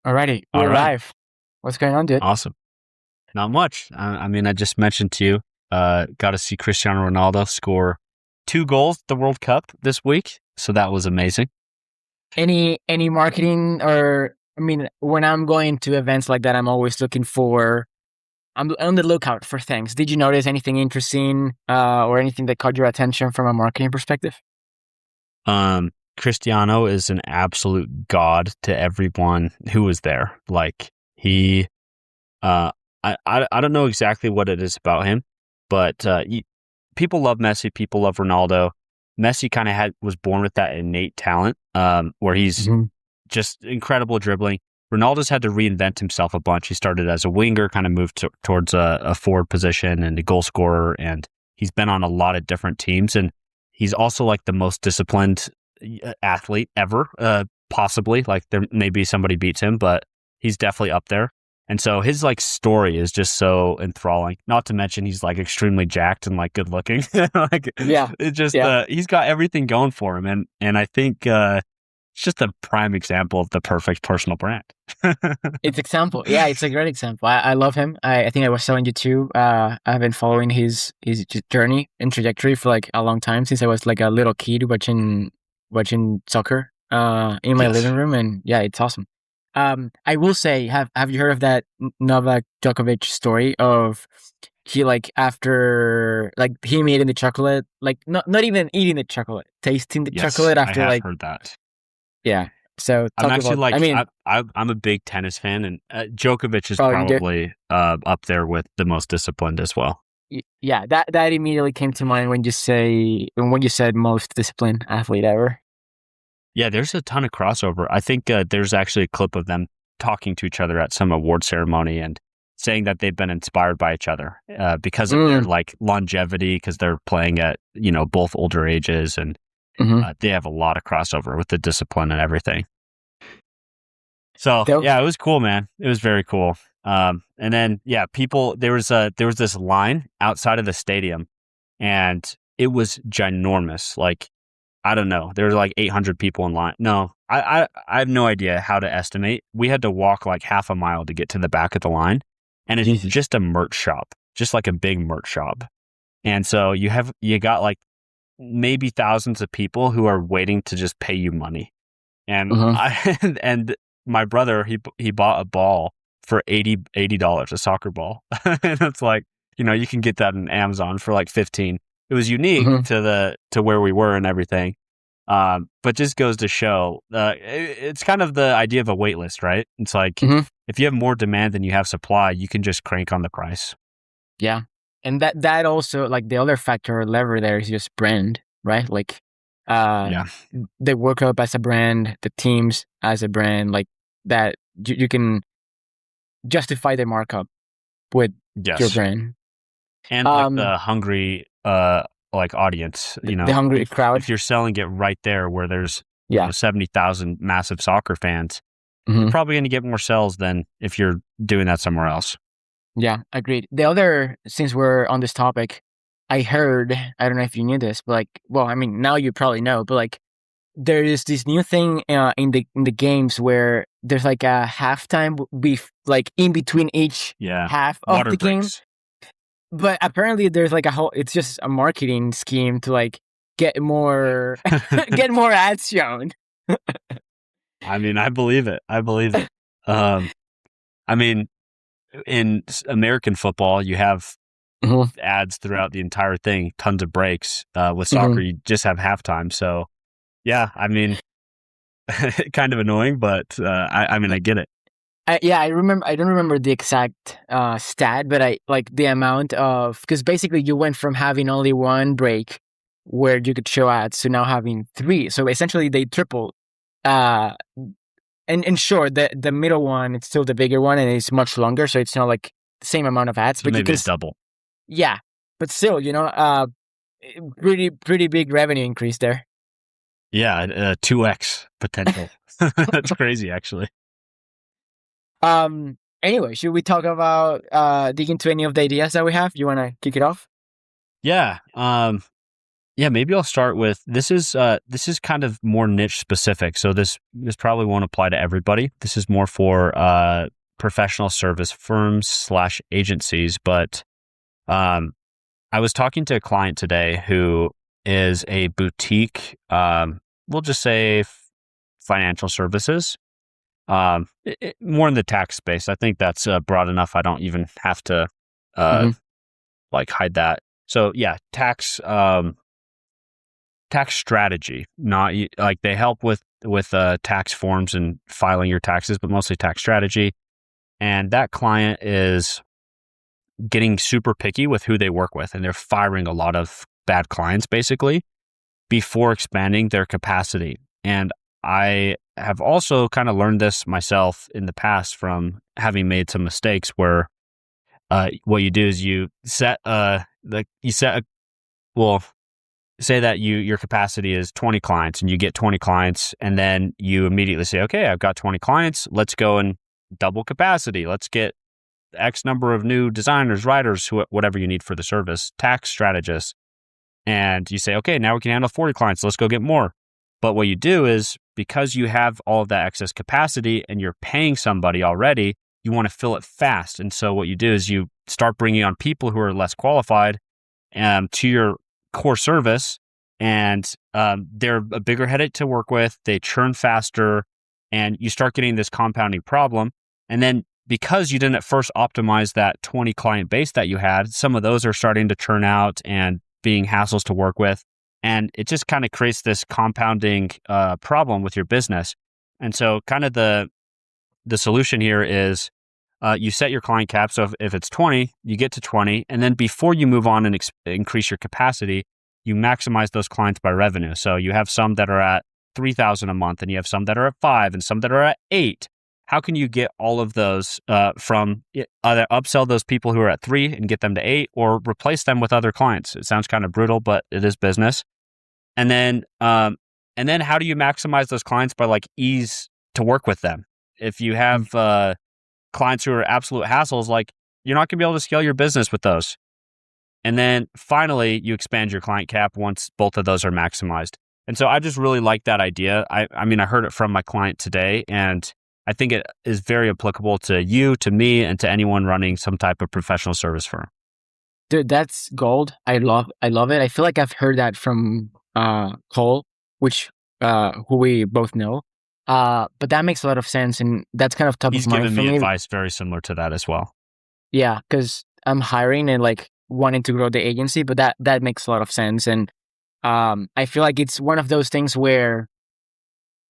Alrighty, All we're right. live. What's going on, dude? Awesome. Not much. I mean, I just mentioned to you, got to see Cristiano Ronaldo score 2 goals at the World Cup this week. So that was amazing. Any marketing or when I'm going to events like that, I'm always looking for. I'm on the lookout for things. Did you notice anything interesting, or anything that caught your attention from a marketing perspective? Cristiano is an absolute god to everyone who was there. Like he, uh, I don't know exactly what it is about him, but people love Messi. People love Ronaldo. Messi kind of was born with that innate talent, where he's Mm-hmm. just incredible dribbling. Ronaldo's had to reinvent himself a bunch. He started as a winger, kind of moved towards a forward position and a goal scorer, and he's been on a lot of different teams. And he's also like the most disciplined athlete ever, possibly. Like there maybe somebody beats him, but he's definitely up there. And so his like story is just so enthralling. Not to mention he's like extremely jacked and like good looking. Like Yeah, it just yeah. he's got everything going for him, and I think it's just a prime example of the perfect personal brand. It's example. Yeah, it's a great example. I love him. I think I was telling you too. I've been following his journey and trajectory for like a long time since I was like a little kid watching soccer in my living Yes. room, and yeah, it's awesome. I will say, have you heard of that Novak Djokovic story of he like after like him eating the chocolate, like not even eating the chocolate, tasting the Yes, chocolate I after have like heard that. yeah. So I'm talk actually about. I like mean, I'm a big tennis fan, and Djokovic is oh, you do. probably up there with the most disciplined as well. Yeah, that immediately came to mind when you said most disciplined athlete ever. Yeah, there's a ton of crossover. I think there's actually a clip of them talking to each other at some award ceremony and saying that they've been inspired by each other because of their Mm, like longevity, because they're playing at both older ages, and hmm. they have a lot of crossover with the discipline and everything. So Though, yeah, it was cool, man. It was very cool. And then yeah, people there was this line outside of the stadium, and it was ginormous. Like I don't know, there were like 800 people in line. No, I have no idea how to estimate. We had to walk like half a mile to get to the back of the line, and it's Jesus. just a merch shop, just like a big merch shop. And so you got like maybe thousands of people who are waiting to just pay you money. And Uh-huh. I and my brother he bought a ball for $80, a soccer ball. And it's like, you can get that on Amazon for like 15. It was unique Uh-huh. to where we were and everything. But just goes to show, it's kind of the idea of a wait list, right? It's like Uh-huh. if you have more demand than you have supply, you can just crank on the price. Yeah, and that also like the other factor or lever there is just brand, right? Like, uh, Yeah. the World Cup as a brand, the teams as a brand, like that you can justify the markup with your Yes. brand. And like Um, the hungry like audience, the hungry crowd. if you're selling it right there where there's Yeah. 70,000 massive soccer fans, you're Hmm. probably going to get more sales than if you're doing that somewhere else. Yeah, agreed. The other, since we're on this topic, I heard, I don't know if you knew this, but like, well, I mean, now you probably know, but like, there is this new thing in the games where there's like a halftime like in between each Yeah. half of Water the game. breaks. But apparently, there's like a whole. It's just a marketing scheme to like get more get more ads shown. I mean, I believe it. I believe it. Um, I mean, in American football, you have Mhm, ads throughout the entire thing, tons of breaks. With soccer, mhm. you just have halftime. So, yeah, I mean, kind of annoying, but I mean, I get it. Yeah, I remember. I don't remember the exact stat, but I like the amount of because basically you went from having only one break where you could show ads to now having three. So essentially, they tripled. Uh, and sure, the middle one it's still the bigger one and it's much longer, so it's not like the same amount of ads, So but you maybe can a double. yeah, but still, pretty big revenue increase there. Yeah, 2x potential. That's crazy, actually. Anyway, should we talk about dig into any of the ideas that we have? You want to kick it off? Yeah. Yeah, maybe I'll start with this is kind of more niche specific. So this probably won't apply to everybody. This is more for professional service firms slash agencies. But um, I was talking to a client today who is a boutique, we'll just say financial services, more in the tax space. I think that's broad enough. I don't even have to uh, Hmm. like hide that. So yeah, tax strategy, not like they help with tax forms and filing your taxes, but mostly tax strategy. And that client is getting super picky with who they work with, and they're firing a lot of bad clients basically before expanding their capacity. And I have also kind of learned this myself in the past from having made some mistakes where what you do is you set well, say that your capacity is 20 clients and you get 20 clients, and then you immediately say, okay, I've got 20 clients, let's go and double capacity, let's get X number of new designers, writers, whatever you need for the service, tax strategists. And you say, okay, now we can handle 40 clients, let's go get more. But what you do is, because you have all of that excess capacity and you're paying somebody already, you want to fill it fast. And so what you do is you start bringing on people who are less qualified to your core service, and they're a bigger headache to work with. They churn faster, and you start getting this compounding problem. And then because you didn't at first optimize that 20 client base that you had, some of those are starting to churn out and being hassles to work with. And it just kind of creates this compounding problem with your business. And so kind of the solution here is you set your client cap. So if it's 20, you get to 20. And then before you move on and increase your capacity, you maximize those clients by revenue. So you have some that are at 3,000 a month, and you have some that are at 5 and some that are at 8. How can you get all of those from either upsell those people who are at 3 and get them to 8, or replace them with other clients? It sounds kind of brutal, but it is business. And then how do you maximize those clients by like ease to work with them? If you have clients who are absolute hassles, like you're not going to be able to scale your business with those. And then finally, you expand your client cap once both of those are maximized. And so I just really like that idea. I mean, I heard it from my client today, and I think it is very applicable to you, to me, and to anyone running some type of professional service firm. Dude, that's gold. I love it. I feel like I've heard that from Cole, which who we both know. But that makes a lot of sense, and that's kind of top He's of mind given for me me. advice very similar to that as well. Yeah, because I'm hiring and like wanting to grow the agency, but that makes a lot of sense. And I feel like it's one of those things where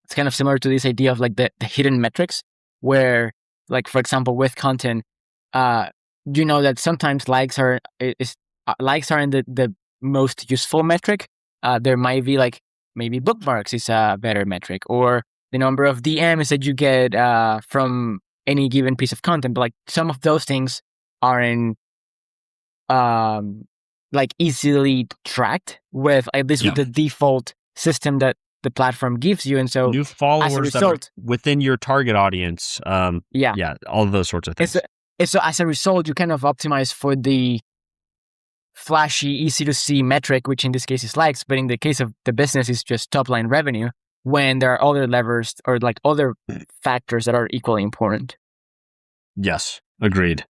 it's kind of similar to this idea of like the hidden metrics, where like, for example, with content, uh, you know that sometimes likes aren't the most useful metric. There might be like maybe bookmarks is a better metric, or the number of DMs that you get from any given piece of content. But like some of those things aren't um, like easily tracked with, at least with Yeah. the default system that the platform gives you. And so New as a followers that are result, within your target audience. yeah. Yeah, all of those sorts of And so, things. and so as a result, you kind of optimize for the flashy, easy to see metric, which in this case is likes, but in the case of the business is just top line revenue, when there are other levers or like other factors that are equally important. Yes, agreed.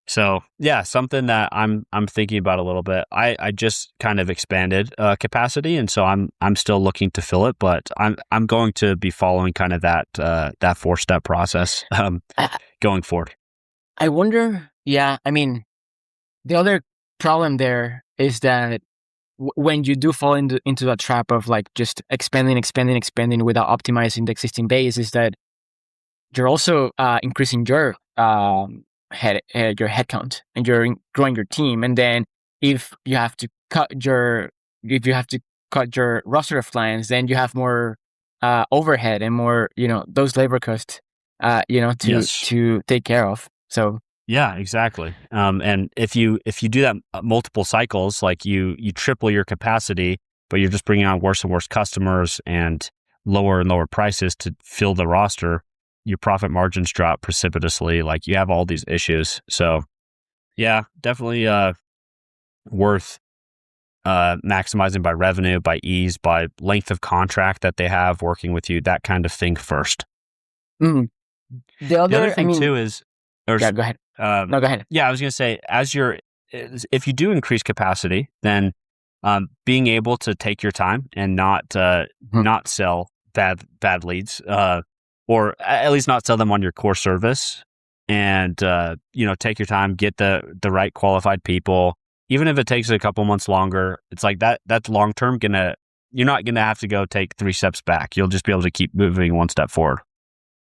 So yeah, something that I'm thinking about a little bit. I just kind of expanded capacity, and so I'm still looking to fill it, but I'm going to be following kind of that 4-step process I, going forward. I wonder, yeah, I mean, the other problem there is that when you do fall into that trap of like just expanding without optimizing the existing base, is that you're also increasing your your headcount, and you're growing your team. And then if you have to cut your roster of clients, then you have more overhead and more, those labor costs, Yes. to take care of. So Yeah, exactly. And if you do that multiple cycles, like you triple your capacity, but you're just bringing on worse and worse customers and lower prices to fill the roster, your profit margins drop precipitously. Like you have all these issues. So yeah, definitely worth maximizing by revenue, by ease, by length of contract that they have working with you, that kind of thing first. Mm. The The other other, thing too is, yeah, go ahead. No, go ahead. yeah, I was going to say, if you do increase capacity, then being able to take your time and not sell bad leads, or at least not sell them on your core service, and take your time, get the right qualified people, even if it takes a couple months longer. It's like that's long term you're not gonna have to go take 3 steps back. You'll just be able to keep moving 1 step forward.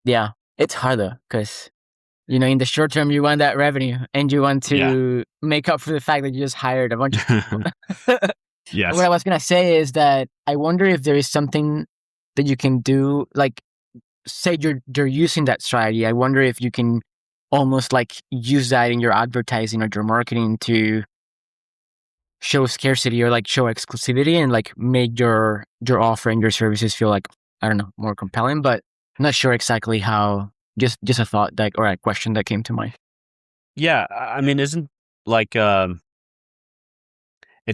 Yeah, it's hard though, because in the short term, you want that revenue and you want to make up for the fact that you just hired a bunch of people. Yes. What I was going to say is that I wonder if there is something that you can do, like, say you're using that strategy. I wonder if you can almost like use that in your advertising or your marketing to show scarcity or like show exclusivity and like make your offer and your services feel like, I don't know, more compelling, but I'm not sure exactly how. Just a thought that, or a question that came to mind. Yeah, I mean, isn't like if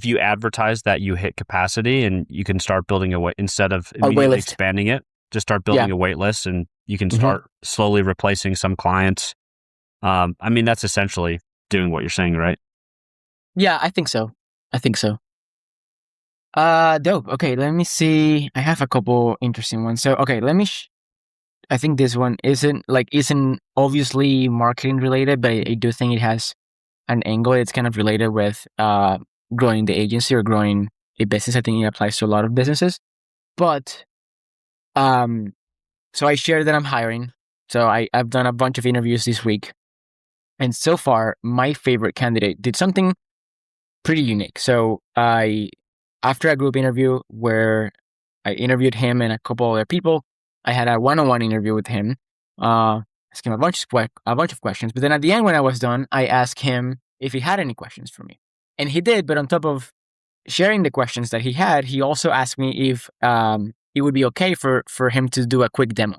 you advertise that you hit capacity and you can start building instead of immediately expanding it, just start building a wait list and you can start slowly replacing some clients. I mean, that's essentially doing what you're saying, right? Yeah, I think so. Dope. Okay, let me see. I have a couple interesting ones. So, okay, let me. I think this one isn't obviously marketing related, but I do think it has an angle. It's kind of related with growing the agency or growing a business. I think it applies to a lot of businesses. But so I shared that I'm hiring. So I've done a bunch of interviews this week. And so far, my favorite candidate did something pretty unique. So after a group interview where I interviewed him and a couple other people, I had a one-on-one interview with him, asked him a bunch of questions. But then at the end, when I was done, I asked him if he had any questions for me, and he did. But on top of sharing the questions that he had, he also asked me if it would be okay for him to do a quick demo.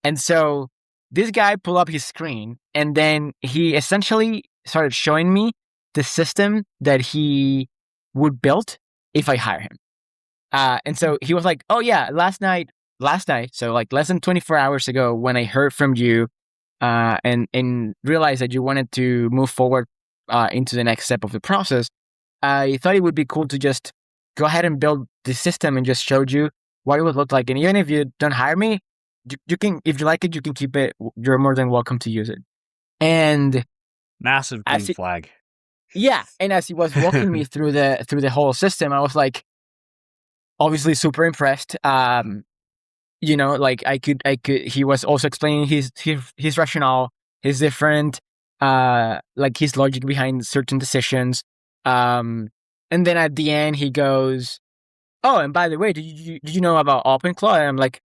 And so this guy pulled up his screen, and then he essentially started showing me the system that he would build if I hire him. And so he was like, "Oh yeah, last night, so like less than 24 hours ago, when I heard from you and realized that you wanted to move forward into the next step of the process, I thought it would be cool to just go ahead and build the system and just showed you what it would look like. And even if you don't hire me, you can, if you like it, you can keep it. You're more than welcome to use it." And massive green flag. Yeah, and as he was walking me through the whole system, I was like, obviously super impressed. Like I could. He was also explaining his rationale, his different, like his logic behind certain decisions. And then at the end, he goes, "Oh, and by the way, did you know about OpenClaw?" And I'm like,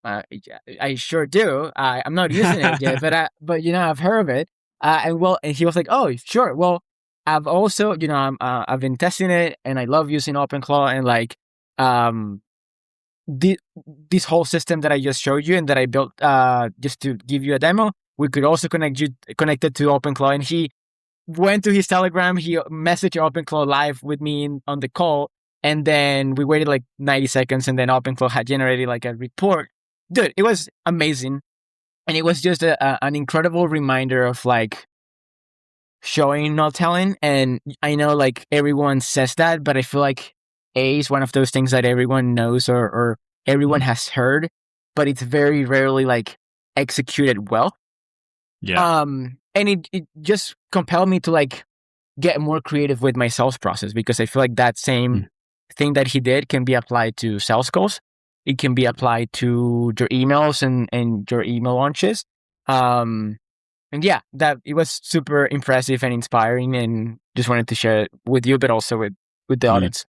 I sure do. I'm not using it yet, but I've heard of it. And he was like, "Oh, sure. Well, I've also, I've been testing it, and I love using OpenClaw, and like, this whole system that I just showed you and that I built, just to give you a demo, we could also connect it to OpenClaw." And he went to his Telegram. He messaged OpenClaw live with me on the call, and then we waited like 90 seconds, and then OpenClaw had generated like a report. Dude, it was amazing, and it was just an incredible reminder of like showing, not telling. And I know like everyone says that, but I feel like A is one of those things that everyone knows or everyone has heard, but it's very rarely like executed well. Yeah. And it just compelled me to like get more creative with my sales process, because I feel like that same thing that he did can be applied to sales calls. It can be applied to your emails and your email launches. And yeah, that it was super impressive and inspiring, and just wanted to share it with you, but also with the audience.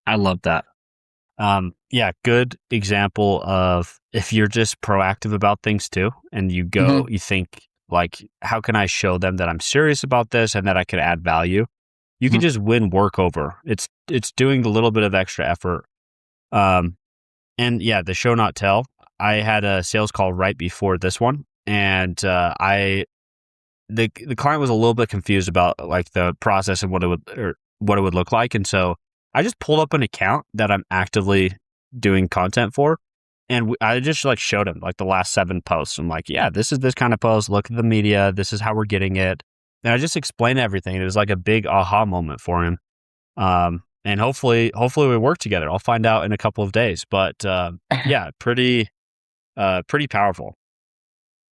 I love that. Yeah, good example of if you're just proactive about things too, and you go, you think like, how can I show them that I'm serious about this and that I can add value? You can just win work over. It's doing the little bit of extra effort. And yeah, the show not tell. I had a sales call right before this one, and the client was a little bit confused about like the process and what it would look like, and so I just pulled up an account that I'm actively doing content for. And I just like showed him like the last 7 posts. I'm like, yeah, this is this kind of post. Look at the media. This is how we're getting it. And I just explained everything. It was like a big aha moment for him. And hopefully we work together. I'll find out in a couple of days. But yeah, pretty powerful.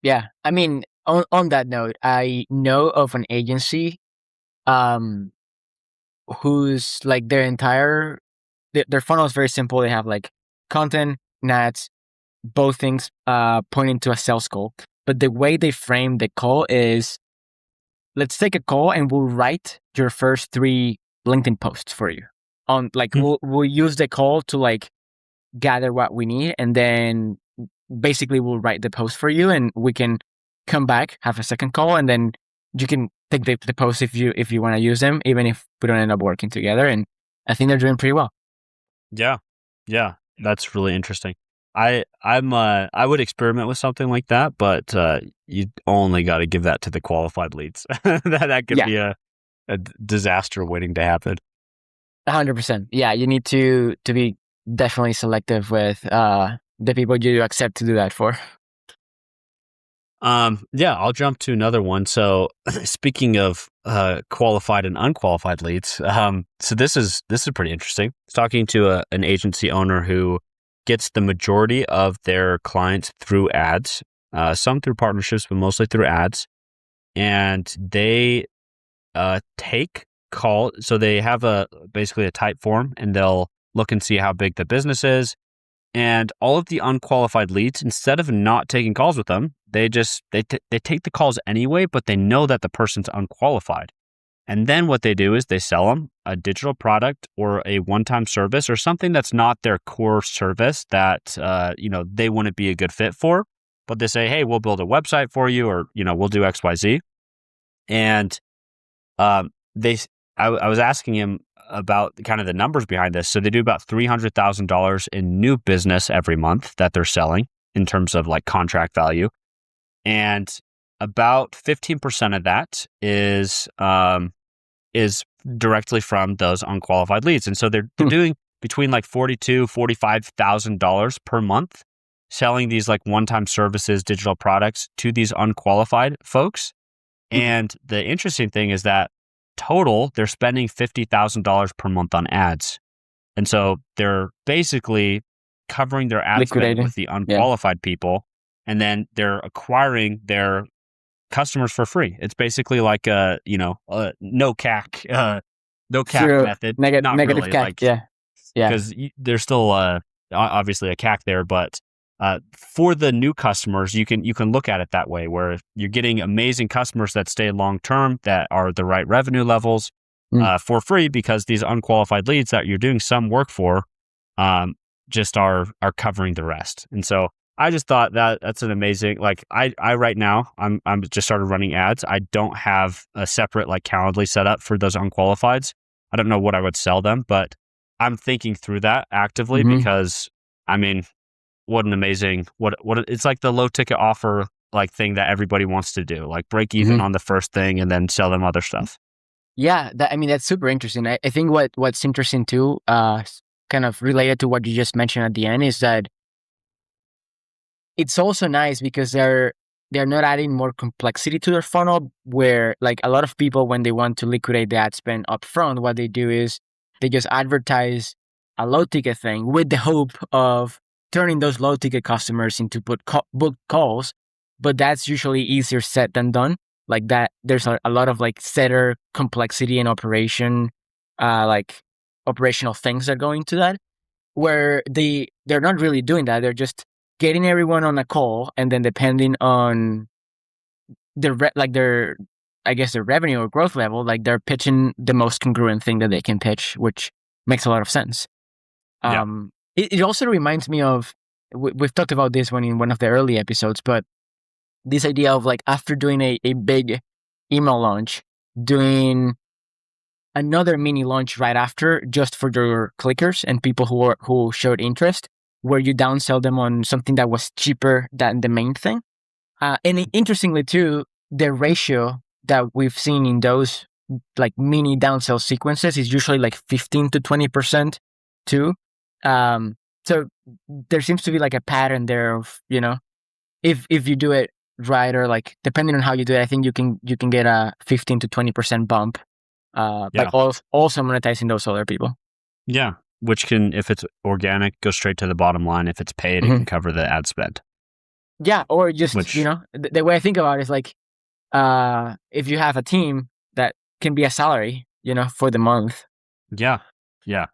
Yeah. I mean, on that note, I know of an agency um whose like their funnel is very simple. They have like content and ads, both things pointing to a sales goal. But the way they frame the call is, let's take a call and we'll write your first 3 LinkedIn posts for you. On like we'll use the call to like gather what we need, and then basically we'll write the post for you, and we can come back, have a second call, and then you can take the post if you want to use them, even if we don't end up working together. And I think they're doing pretty well. Yeah. That's really interesting. I would experiment with something like that, but you only got to give that to the qualified leads. that could be a disaster waiting to happen. 100%. Yeah, you need to be definitely selective with the people you accept to do that for. Yeah, I'll jump to another one. So speaking of qualified and unqualified leads, so this is pretty interesting. I was talking to an agency owner who gets the majority of their clients through ads, some through partnerships, but mostly through ads. And they take call. So they have basically a type form, and they'll look and see how big the business is. And all of the unqualified leads, instead of not taking calls with them, they take the calls anyway, but they know that the person's unqualified. And then what they do is they sell them a digital product or a one-time service or something that's not their core service that they wouldn't be a good fit for. But they say, hey, we'll build a website for you, or we'll do XYZ. And I was asking him about kind of the numbers behind this. So they do about $300,000 in new business every month that they're selling in terms of like contract value. And about 15% of that is directly from those unqualified leads. And so they're doing between like $42,000-$45,000 per month selling these like one-time services, digital products to these unqualified folks. And the interesting thing is that total, they're spending $50,000 per month on ads. And so they're basically covering their ad spend with the unqualified people, and then they're acquiring their customers for free. It's basically like a no CAC method. Negative really, CAC, because there's still obviously a CAC there, but for the new customers, you can look at it that way, where you're getting amazing customers that stay long term, that are the right revenue levels for free, because these unqualified leads that you're doing some work for just are covering the rest. And so I just thought that's an amazing, like I right now I'm just started running ads. I don't have a separate like Calendly set up for those unqualifieds. I don't know what I would sell them, but I'm thinking through that actively because I mean, what an amazing, what it's like the low ticket offer like thing that everybody wants to do, like break even on the first thing and then sell them other stuff. Yeah, that's super interesting. I think what's interesting too, kind of related to what you just mentioned at the end, is that it's also nice because they're not adding more complexity to their funnel, where like a lot of people, when they want to liquidate the ad spend up front, what they do is they just advertise a low ticket thing with the hope of turning those low ticket customers into book calls. But that's usually easier said than done. Like that, there's a lot of like setter complexity and operational things that go into that, where they're not really doing that. They're just getting everyone on a call, and then depending on their revenue or growth level, like they're pitching the most congruent thing that they can pitch, which makes a lot of sense. It also reminds me of, we've talked about this one in one of the early episodes, but this idea of like after doing a big email launch, doing another mini launch right after, just for your clickers and people who showed interest, where you downsell them on something that was cheaper than the main thing. And interestingly too, the ratio that we've seen in those like mini downsell sequences is usually like 15 to 20% too. So there seems to be like a pattern there of, if you do it right, or like depending on how you do it, I think you can get a 15 to 20% bump by Yeah. also monetizing those other people. Yeah. Which can, if it's organic, go straight to the bottom line. If it's paid, it can cover the ad spend. Yeah, or just, the way I think about it is like, if you have a team, that can be a salary, for the month. Yeah. Yeah.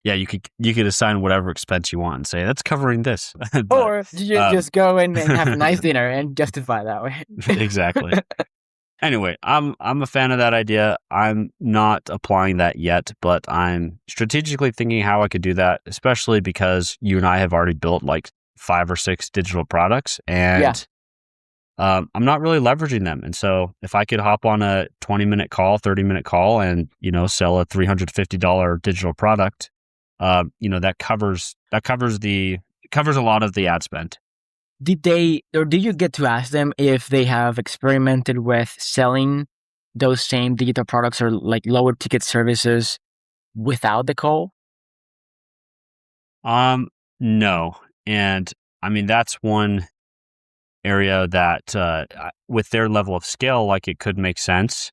Yeah, you could assign whatever expense you want and say, that's covering this. But, or you just go in and have a nice dinner and justify that way. Exactly. Anyway, I'm a fan of that idea. I'm not applying that yet, but I'm strategically thinking how I could do that, especially because you and I have already built like 5 or 6 digital products, and I'm not really leveraging them. And so if I could hop on a 20-minute call, 30-minute call and, sell a $350 digital product, that covers a lot of the ad spend. Did you get to ask them if they have experimented with selling those same digital products or like lower ticket services without the call? No. And I mean, that's one area that, with their level of scale, like it could make sense.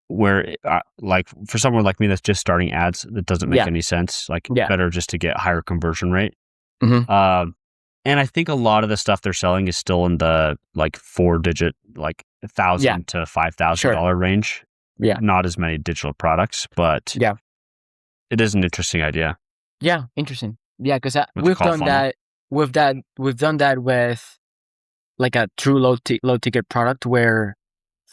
Where like for someone like me that's just starting ads, that doesn't make any sense. Like better just to get higher conversion rate. And I think a lot of the stuff they're selling is still in the like 4-digit, like $1,000 to $5,000 range. Yeah, not as many digital products, but it is an interesting idea. Yeah, interesting. Yeah, because we've done that. We've done that with like a true low ticket product where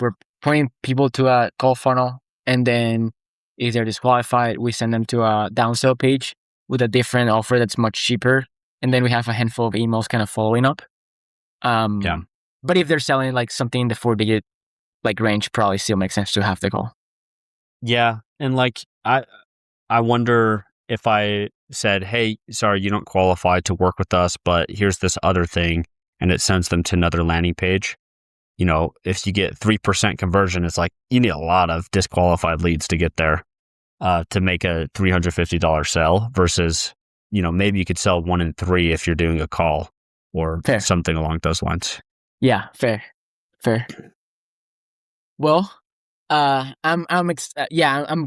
we're pointing people to a call funnel, and then if they're disqualified, we send them to a downsell page with a different offer that's much cheaper. And then we have a handful of emails kind of following up. But if they're selling like something in the 4-digit like range, probably still makes sense to have the call. Yeah. And like, I wonder if I said, hey, sorry, you don't qualify to work with us, but here's this other thing, and it sends them to another landing page. If you get 3% conversion, it's like you need a lot of disqualified leads to get there to make a $350 sell versus, maybe you could sell 1 in 3 if you're doing a call or something along those lines. Yeah, fair. Well, I'm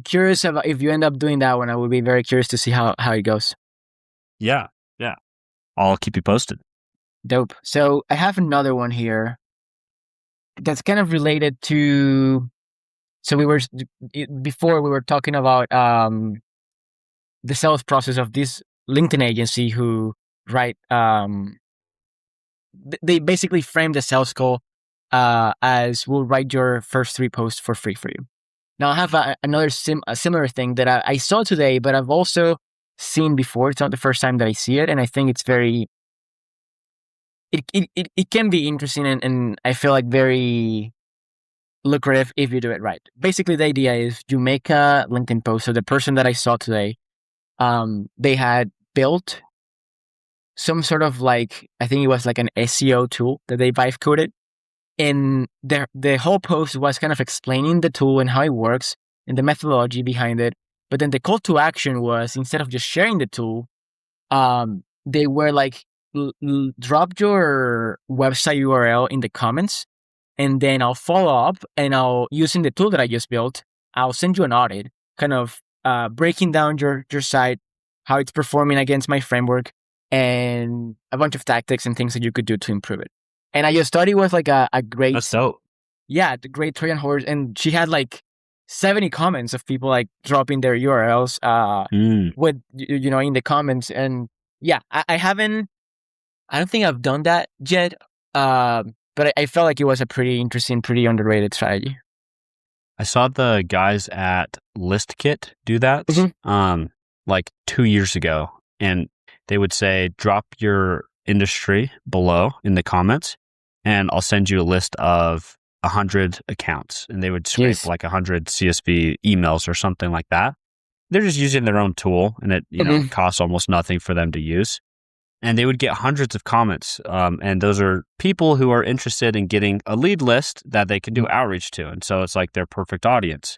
curious about if you end up doing that one. I would be very curious to see how it goes. Yeah. I'll keep you posted. Dope. So I have another one here that's kind of related to. So we were talking about the sales process of this LinkedIn agency who they basically frame the sales call as we'll write your first 3 posts for free for you. Now I have another similar thing that I saw today, but I've also seen before. It's not the first time that I see it, and I think it's very. It can be interesting and I feel like very lucrative if you do it right. Basically, the idea is you make a LinkedIn post. So the person that I saw today, they had built some sort of like, I think it was like an SEO tool that they vibe coded. And the whole post was kind of explaining the tool and how it works and the methodology behind it. But then the call to action was, instead of just sharing the tool, they were like, drop your website URL in the comments, and then I'll follow up, and using the tool that I just built, I'll send you an audit, kind of breaking down your site, how it's performing against my framework, and a bunch of tactics and things that you could do to improve it. And I just thought it was like a great... That's dope. Yeah, the great Trojan horse. And she had like 70 comments of people like dropping their URLs with, in the comments. And yeah, I don't think I've done that yet. But I felt like it was a pretty interesting, pretty underrated strategy. I saw the guys at ListKit do that like 2 years ago. And they would say, drop your industry below in the comments, and I'll send you a list of 100 accounts. And they would scrape like 100 CSV emails or something like that. They're just using their own tool, and it costs almost nothing for them to use. and they would get hundreds of comments. And those are people who are interested in getting a lead list that they can do outreach to. And so it's like their perfect audience.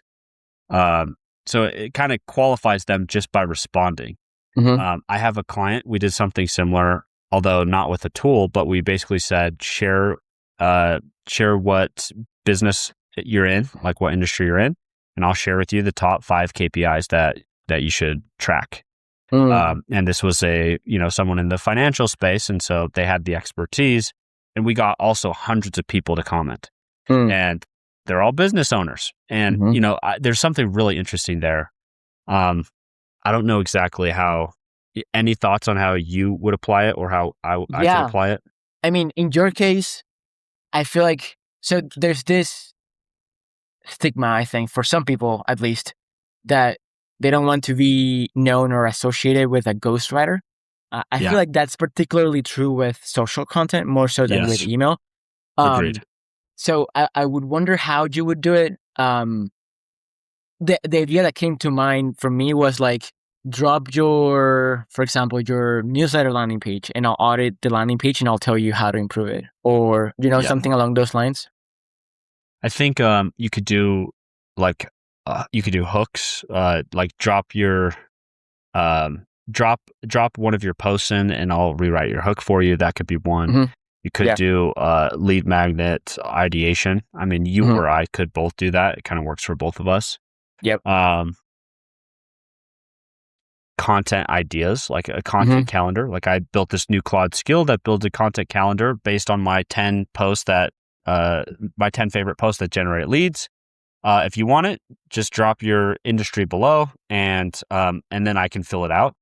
So it kind of qualifies them just by responding. I have a client, we did something similar, although not with a tool, but we basically said, share what business you're in, like what industry you're in, and I'll share with you the top 5 KPIs that you should track. And this was someone in the financial space. And so they had the expertise, and we got also hundreds of people to comment, and they're all business owners. And, there's something really interesting there. I don't know exactly any thoughts on how you would apply it or how I could apply it? I mean, in your case, I feel like, so there's this stigma, I think, for some people at least, that they don't want to be known or associated with a ghostwriter. I feel like that's particularly true with social content, more so than with email. Agreed. So I would wonder how you would do it. The idea that came to mind for me was like, drop for example, your newsletter landing page, and I'll audit the landing page and I'll tell you how to improve it, or something along those lines. I think you could do hooks, like drop one of your posts in, and I'll rewrite your hook for you. That could be one. You could do lead magnet ideation. I mean, you or I could both do that. It kind of works for both of us. Yep. Content ideas, like a content calendar. Like I built this new Claude skill that builds a content calendar based on my 10 my 10 favorite posts that generate leads. If you want it, just drop your industry below, and then I can fill it out.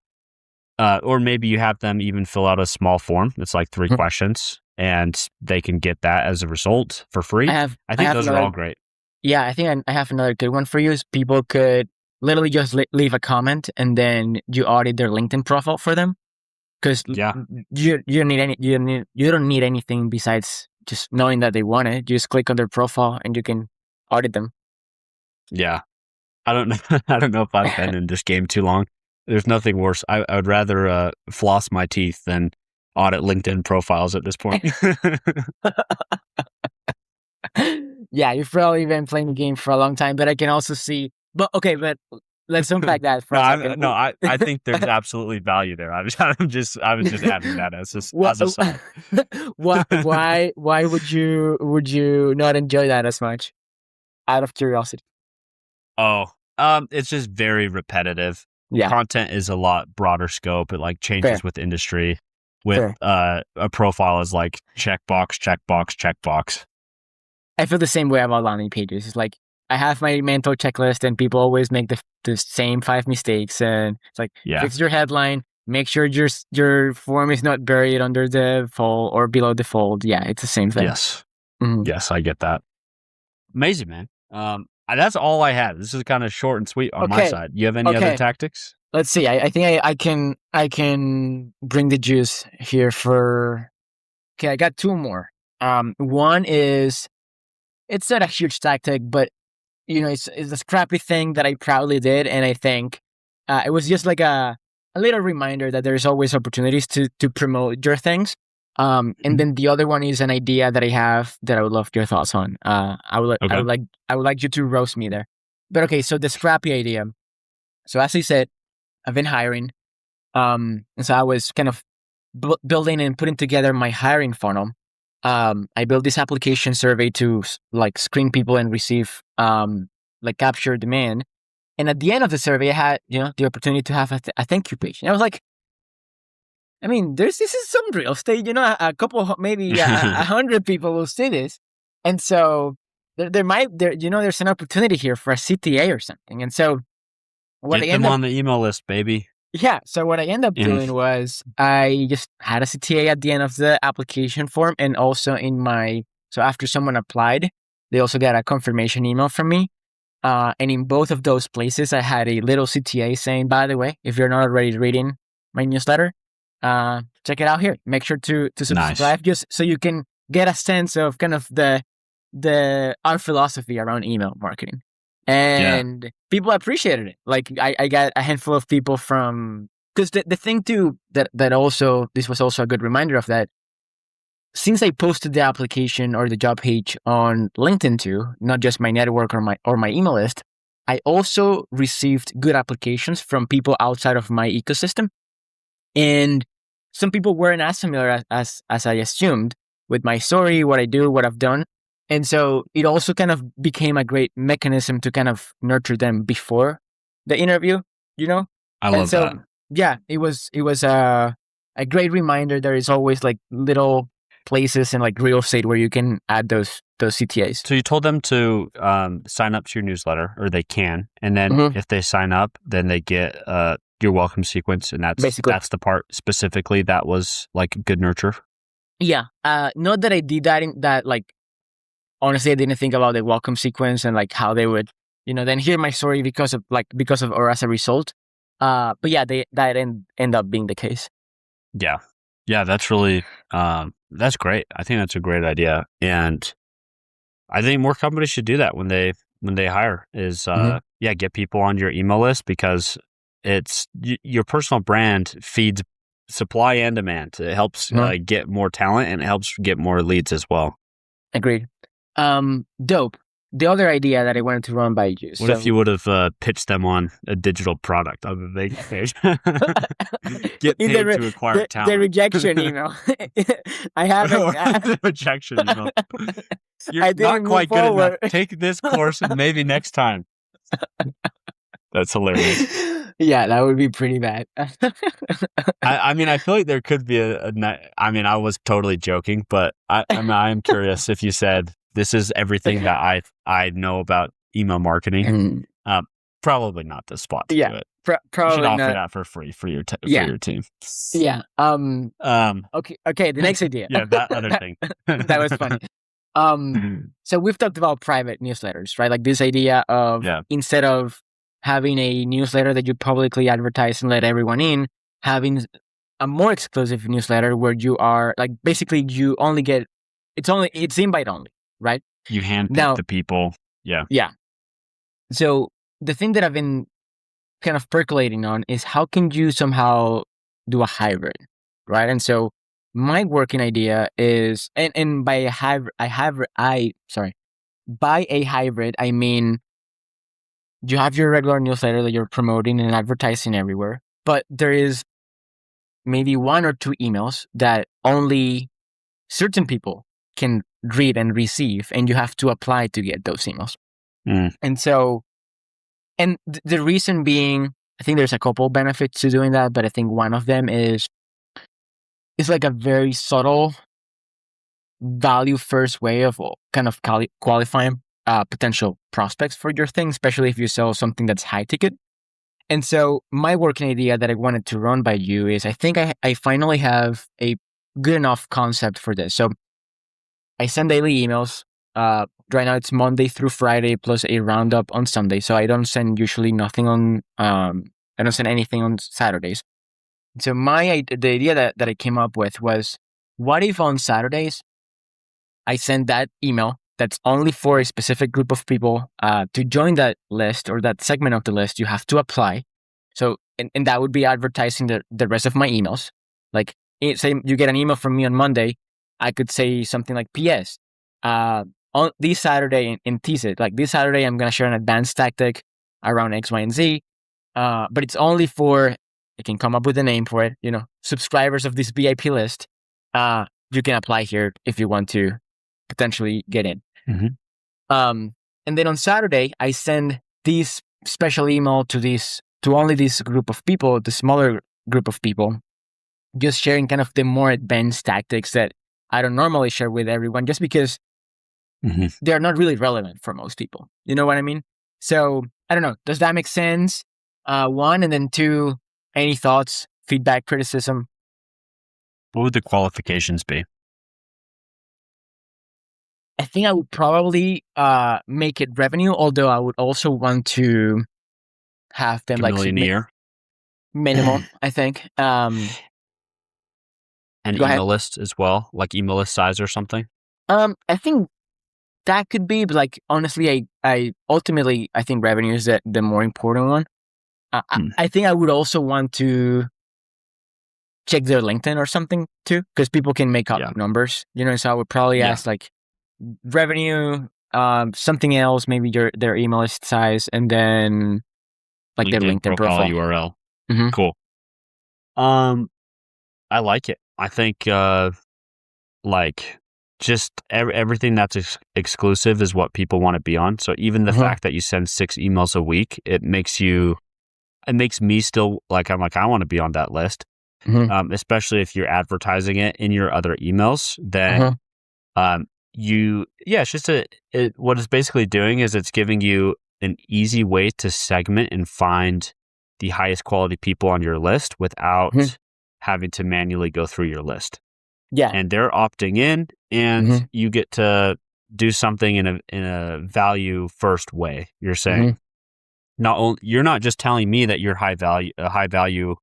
Or maybe you have them even fill out a small form. It's like 3 questions, and they can get that as a result for free. I think those are all great. Yeah, I think I have another good one for you. Is people could literally just leave a comment, and then you audit their LinkedIn profile for them, because you don't need anything besides just knowing that they want it. You just click on their profile and you can audit them. Yeah, I don't know if I've been in this game too long. There's nothing worse. I would rather floss my teeth than audit LinkedIn profiles at this point. Yeah, you've probably been playing the game for a long time, but I can also see. But let's unpack that for a second. I think there's absolutely value there. I was just adding that as a side. Why would you not enjoy that as much? Out of curiosity. Oh, it's just very repetitive. Yeah. Content is a lot broader scope. It like changes with industry. With a profile is like checkbox, checkbox, checkbox. I feel the same way about landing pages. It's like I have my mental checklist, and people always make the same 5 mistakes. And it's like, fix your headline, make sure your form is not buried under the fold or below the fold. Yeah, it's the same thing. Yes. Yes, I get that. Amazing, man. That's all I had. This is kind of short and sweet on my side. You have any other tactics? Let's see. I think I can bring the juice here for. Okay, I got 2 more. One is, it's not a huge tactic, but it's a scrappy thing that I proudly did, and I think it was just like a little reminder that there's always opportunities to promote your things. And then the other one is an idea that I have that I would love your thoughts on. I would like you to roast me there. But okay, so the scrappy idea. So as I said, I've been hiring, and so I was kind of building and putting together my hiring funnel. I built this application survey to like screen people and receive capture demand. And at the end of the survey, I had the opportunity to have a thank you page. And I was like, I mean, this is some real estate. A couple, maybe 100 people will see this, and so there's an opportunity here for a CTA or something. And so get them on the email list, baby. Yeah. So what I ended up doing was I just had a CTA at the end of the application form, and also so after someone applied, they also got a confirmation email from me. And in both of those places, I had a little CTA saying, by the way, if you're not already reading my newsletter, check it out here. Make sure to subscribe, just so you can get a sense of kind of our philosophy around email marketing. And people appreciated it. Like I got a handful of people from because the thing too that also, this was also a good reminder of that. Since I posted the application or the job page on LinkedIn too, not just my network or my email list, I also received good applications from people outside of my ecosystem. And some people weren't as familiar as I assumed with my story, what I do, what I've done. And so it also kind of became a great mechanism to kind of nurture them before the interview, you know? I And love so, that. yeah, it was a great reminder. There is always like little places in like real estate where you can add those CTAs. So you told them to sign up to your newsletter, or they can, and then if they sign up, then they get your welcome sequence, and Basically. that's the part specifically that was like good nurture. Yeah. Not that I did that in that, like, honestly, I didn't think about the welcome sequence and like how they would, then hear my story because of or as a result. But yeah, that end up being the case. Yeah. Yeah, that's really that's great. I think that's a great idea. And I think more companies should do that when they hire is get people on your email list, because it's your personal brand feeds supply and demand. It helps get more talent, and it helps get more leads as well. Agreed. Dope. The other idea that I wanted to run by you. What if you would have pitched them on a digital product on the Vegas page? Get paid to acquire talent. The rejection email. I haven't. The rejection email. You're not quite good enough. Take this course and maybe next time. That's hilarious. Yeah, that would be pretty bad. I mean, I feel like there could be I mean, I was totally joking, but I am curious if you said, this is everything that I know about email marketing. Probably not the spot to do it. Probably you should offer not. that for free for your team. Yeah. Okay. The next idea. Yeah, that other thing. That was funny. So we've talked about private newsletters, right? Like this idea of instead of having a newsletter that you publicly advertise and let everyone in, having a more exclusive newsletter where you are like, basically you only get, it's invite only, right? You handpick the people. Yeah. Yeah. So the thing that I've been kind of percolating on is how can you somehow do a hybrid, right? And so my working idea is, and by a hybrid, by a hybrid, I mean, you have your regular newsletter that you're promoting and advertising everywhere, but there is maybe one or two emails that only certain people can read and receive, and you have to apply to get those emails. And so, the reason being, I think there's a couple benefits to doing that, but I think one of them is it's like a very subtle value first way of kind of qualifying potential prospects for your thing, especially if you sell something that's high ticket. And so my working idea that I wanted to run by you is, I think I finally have a good enough concept for this. So I send daily emails. Right now it's Monday through Friday plus a roundup on Sunday. So I don't send usually nothing on, I don't send anything on Saturdays. So the idea that I came up with was, what if on Saturdays I send that email that's only for a specific group of people. To join that list or that segment of the list, you have to apply. So, and that would be advertising the rest of my emails. Like, say you get an email from me on Monday, I could say something like, P.S. On this Saturday, and tease it. Like, this Saturday, I'm going to share an advanced tactic around X, Y, and Z. But it's only for, I can come up with a name for it, subscribers of this VIP list. You can apply here if you want to potentially get in. And then on Saturday, I send this special email to only this group of people, the smaller group of people, just sharing kind of the more advanced tactics that I don't normally share with everyone, just because they're not really relevant for most people. You know what I mean? So I don't know. Does that make sense? One, and then two, any thoughts, feedback, criticism? What would the qualifications be? I think I would probably make it revenue, although I would also want to have them like $1 million a year minimum, I think. And email list as well, like email list size or something. I think that could be, but like honestly, I ultimately I think revenue is the more important one. I think I would also want to check their LinkedIn or something too, because people can make up numbers, so I would probably ask like revenue, something else, maybe their email list size, and then like their LinkedIn profile URL. Mm-hmm. Cool. I like it. I think like just everything that's exclusive is what people want to be on. So even the fact that you send 6 emails a week, it makes me still like, I'm like, I want to be on that list. Especially if you're advertising it in your other emails, then it's just what it's basically doing is it's giving you an easy way to segment and find the highest quality people on your list without having to manually go through your list. Yeah. And they're opting in, and you get to do something in a value first way. You're saying you're not just telling me that you're a high value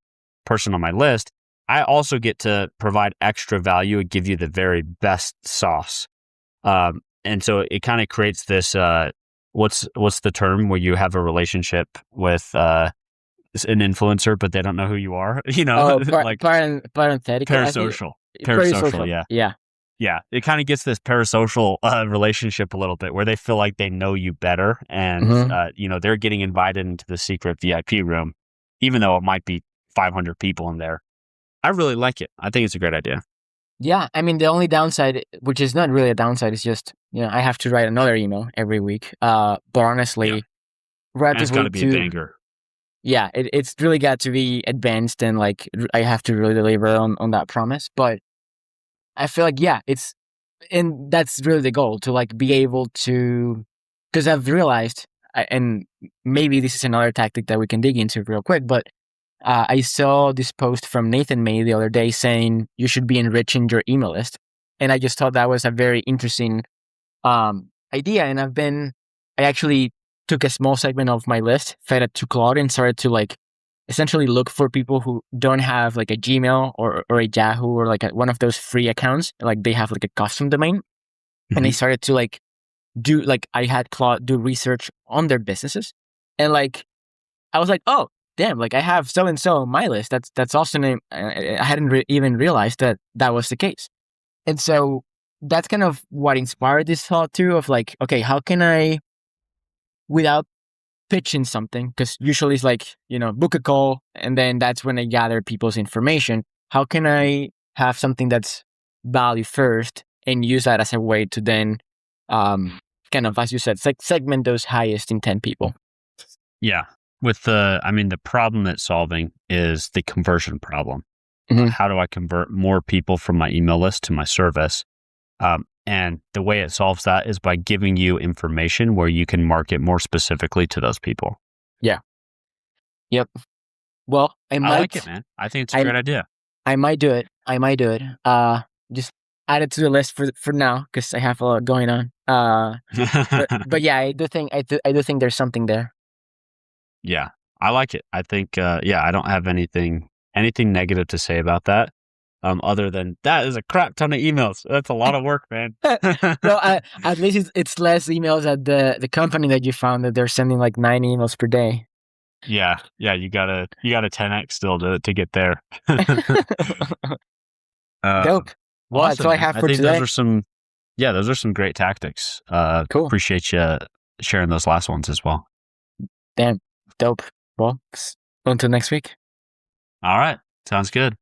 person on my list. I also get to provide extra value and give you the very best sauce. And so it kind of creates this, what's the term where you have a relationship with an influencer, but they don't know who you are, like parenthetic. Parasocial. Parasocial, yeah. Yeah, it kind of gets this parasocial relationship a little bit where they feel like they know you better, and they're getting invited into the secret VIP room, even though it might be 500 people in there. I really like it. I think it's a great idea. Yeah, I mean, the only downside, which is not really a downside, is just I have to write another email every week. But honestly, relatively, it's got to be a banger. Yeah, it's really got to be advanced, and like I have to really deliver on that promise. But I feel like and that's really the goal, to like be able to, because I've realized, and maybe this is another tactic that we can dig into real quick, but I saw this post from Nathan May the other day saying you should be enriching your email list, and I just thought that was a very interesting idea. And I actually took a small segment of my list, fed it to Claude, and started to like essentially look for people who don't have like a Gmail or a Yahoo or like one of those free accounts, like they have like a custom domain. And I started to like I had Claude do research on their businesses, and like I was like, oh damn, like I have so and so on my list. That's awesome. I hadn't even realized that was the case. And so that's kind of what inspired this thought too, of like, okay, how can I, without pitching something, because usually it's like, book a call and then that's when I gather people's information. How can I have something that's value first and use that as a way to then kind of, as you said, segment those highest intent people? Yeah. With the problem it's solving is the conversion problem. How do I convert more people from my email list to my service? And the way it solves that is by giving you information where you can market more specifically to those people. Yeah. Yep. Well, I like it, man. I think it's a great idea. I might do it. Just add it to the list for now, because I have a lot going on. But yeah, I do think there's something there. Yeah, I like it. I think, I don't have anything negative to say about that. Other than that is a crap ton of emails. That's a lot of work, man. Well, at least it's less emails at the company that you found, that they're sending like 9 emails per day. Yeah. You gotta 10x still to get there. Dope. Well, awesome, that's all I have for today. Those are some great tactics. Cool. Appreciate you sharing those last ones as well. Damn. Dope. Well, until next week. All right. Sounds good.